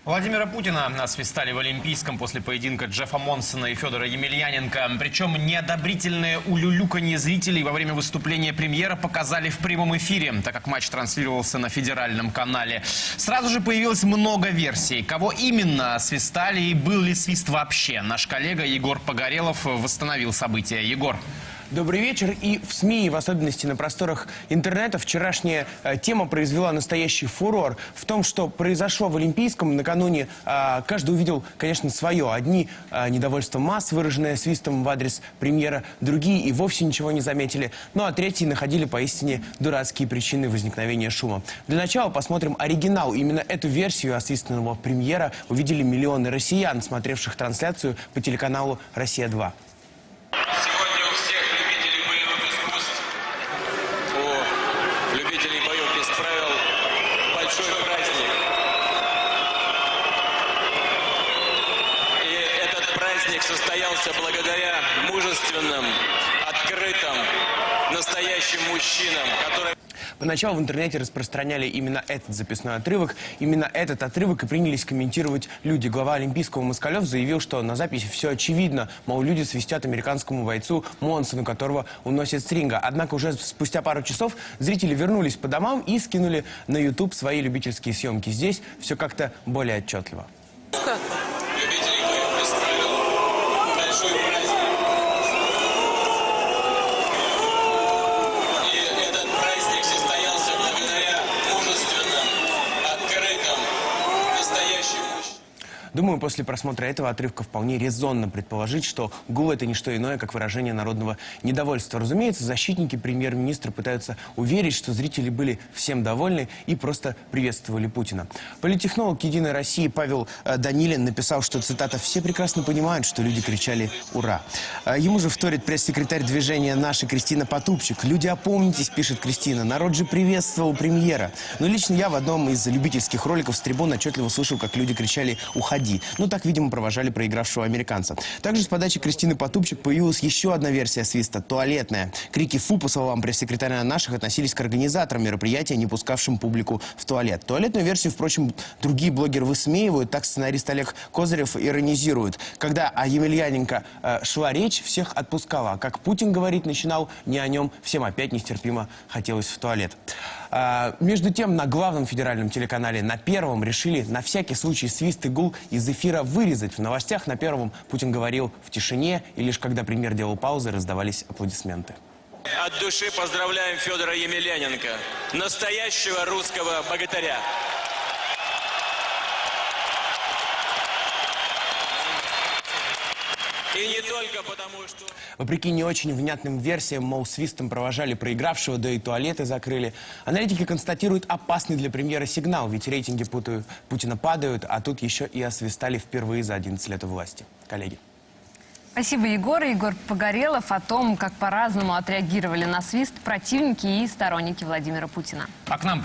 Владимира Путина освистали в Олимпийском после поединка Джеффа Монсона и Федора Емельяненко. Причем неодобрительные улюлюканье зрителей во время выступления премьера показали в прямом эфире, так как матч транслировался на федеральном канале. Сразу же появилось много версий, кого именно освистали и был ли свист вообще. Наш коллега Егор Погорелов восстановил события. Егор. Добрый вечер. И в СМИ, в особенности на просторах интернета, вчерашняя тема произвела настоящий фурор. В том, что произошло в Олимпийском накануне, каждый увидел, конечно, свое. Одни недовольство масс, выраженное свистом в адрес премьера, другие и вовсе ничего не заметили. Ну а третьи находили поистине дурацкие причины возникновения шума. Для начала посмотрим оригинал. Именно эту версию освистанного премьера увидели миллионы россиян, смотревших трансляцию по телеканалу «Россия-2». Большой праздник. И этот праздник состоялся благодаря мужественным, открытым, настоящим мужчинам, которые... Поначалу в интернете распространяли именно этот записной отрывок. Именно этот отрывок и принялись комментировать люди. Глава Олимпийского Москалев заявил, что на записи все очевидно. Мол, люди свистят американскому бойцу Монсону, которого уносят с ринга. Однако уже спустя пару часов зрители вернулись по домам и скинули на YouTube свои любительские съемки. Здесь все как-то более отчетливо. Думаю, после просмотра этого отрывка вполне резонно предположить, что гул – это не что иное, как выражение народного недовольства. Разумеется, защитники премьер-министра пытаются уверить, что зрители были всем довольны и просто приветствовали Путина. Политтехнолог «Единой России» Павел Данилин написал, что, цитата, «все прекрасно понимают, что люди кричали «Ура!». Ему же вторит пресс-секретарь движения «Наши» Кристина Потупчик. «Люди, опомнитесь», пишет Кристина, «народ же приветствовал премьера». Но лично я в одном из любительских роликов с трибун отчетливо слышал, как люди кричали «Уходи!». Ну, так, видимо, провожали проигравшего американца. Также с подачи Кристины Потупчик появилась еще одна версия свиста – туалетная. Крики «фу», по словам пресс-секретаря «Наших», относились к организаторам мероприятия, не пускавшим публику в туалет. Туалетную версию, впрочем, другие блогеры высмеивают. Так сценарист Олег Козырев иронизирует. Когда о Емельяненко шла речь, всех отпускала. А как Путин говорит, начинал не о нем, всем опять нестерпимо хотелось в туалет. Между тем, на главном федеральном телеканале, на Первом, решили на всякий случай свист и гул из эфира вырезать. В новостях на Первом Путин говорил в тишине, и лишь когда премьер делал паузы, раздавались аплодисменты. От души поздравляем Федора Емельяненко, настоящего русского богатыря. И не только потому, что... Вопреки не очень внятным версиям, мол, свистом провожали проигравшего, да и туалеты закрыли, аналитики констатируют опасный для премьера сигнал, ведь рейтинги Путина падают, а тут еще и освистали впервые за 11 лет у власти. Коллеги. Спасибо, Егор. Егор Погорелов о том, как по-разному отреагировали на свист противники и сторонники Владимира Путина. А к нам